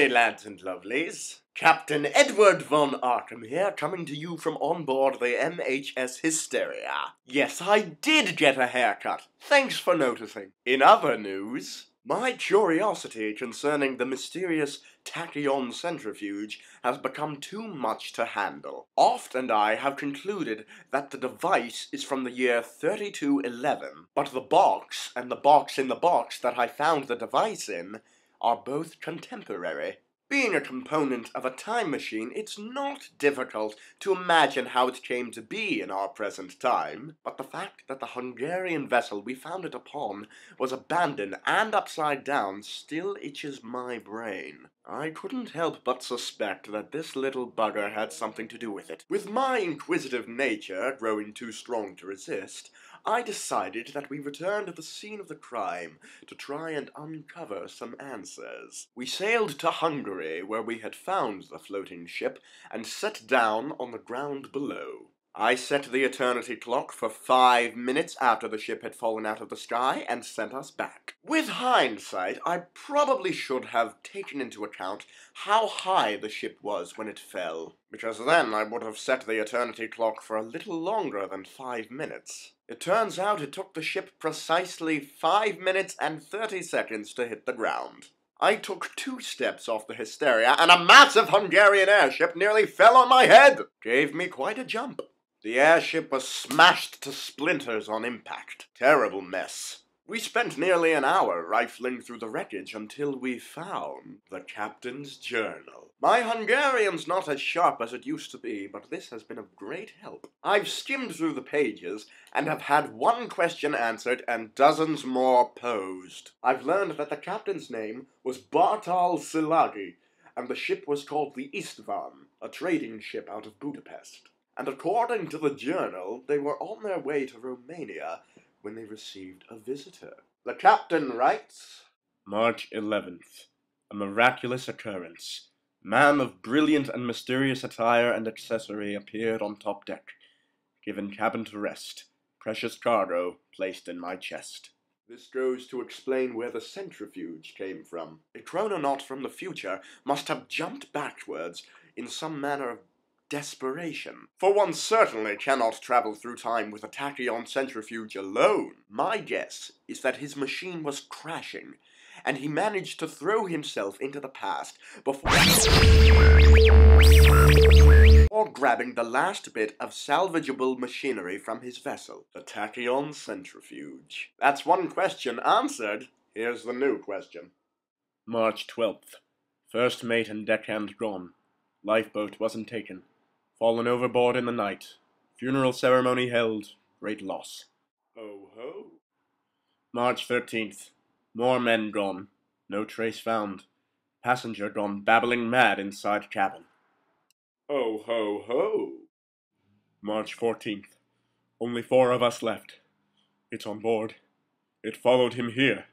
me, lads and lovelies. Captain Edward von Arkham here, coming to you from on board the MHS Hysteria. Yes, I did get a haircut. Thanks for noticing. In other news, my curiosity concerning the mysterious Tachyon centrifuge has become too much to handle. Oft and I have concluded that the device is from the year 3211, but the box and the box in the box that I found the device in are both contemporary. Being a component of a time machine, it's not difficult to imagine how it came to be in our present time, but the fact that the Hungarian vessel we found it upon was abandoned and upside down still itches my brain. I couldn't help but suspect that this little bugger had something to do with it. With my inquisitive nature growing too strong to resist, I decided that we return to the scene of the crime to try and uncover some answers. We sailed to Hungary, where we had found the floating ship, and set down on the ground below. I set the eternity clock for 5 minutes after the ship had fallen out of the sky and sent us back. With hindsight, I probably should have taken into account how high the ship was when it fell, because then I would have set the eternity clock for a little longer than 5 minutes. It turns out it took the ship precisely 5 minutes and 30 seconds to hit the ground. I took 2 steps off the Hysteria, and a massive Hungarian airship nearly fell on my head. Gave me quite a jump. The airship was smashed to splinters on impact. Terrible mess. We spent nearly an hour rifling through the wreckage until we found the captain's journal. My Hungarian's not as sharp as it used to be, but this has been of great help. I've skimmed through the pages and have had 1 question answered and dozens more posed. I've learned that the captain's name was Bartal Szilágy, and the ship was called the Istvan, a trading ship out of Budapest. And according to the journal, they were on their way to Romania when they received a visitor. The captain writes, March 11th. A miraculous occurrence. Man of brilliant and mysterious attire and accessory appeared on top deck. Given cabin to rest. Precious cargo placed in my chest. This goes to explain where the centrifuge came from. A chrononaut from the future must have jumped backwards in some manner of desperation. For one certainly cannot travel through time with a tachyon centrifuge alone. My guess is that his machine was crashing, and he managed to throw himself into the past before grabbing the last bit of salvageable machinery from his vessel, the tachyon centrifuge. That's 1 question answered. Here's the new question. March 12th. First mate and deckhand gone. Lifeboat wasn't taken. Fallen overboard in the night. Funeral ceremony held. Great loss. Ho ho. March 13th. More men gone. No trace found. Passenger gone babbling mad inside cabin. Ho ho ho. March 14th. Only 4 of us left. It's on board. It followed him here.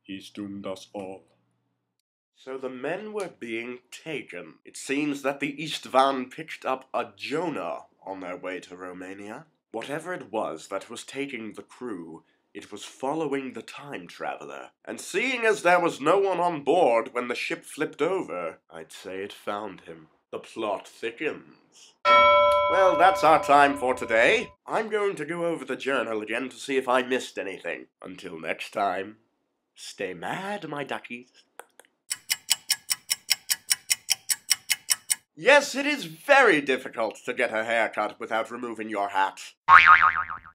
He's doomed us all. So the men were being taken. It seems that the Istvan picked up a Jonah on their way to Romania. Whatever it was that was taking the crew, it was following the time traveler. And seeing as there was no one on board when the ship flipped over, I'd say it found him. The plot thickens. Well, that's our time for today. I'm going to go over the journal again to see if I missed anything. Until next time, stay mad, my duckies. Yes, it is very difficult to get a haircut without removing your hat.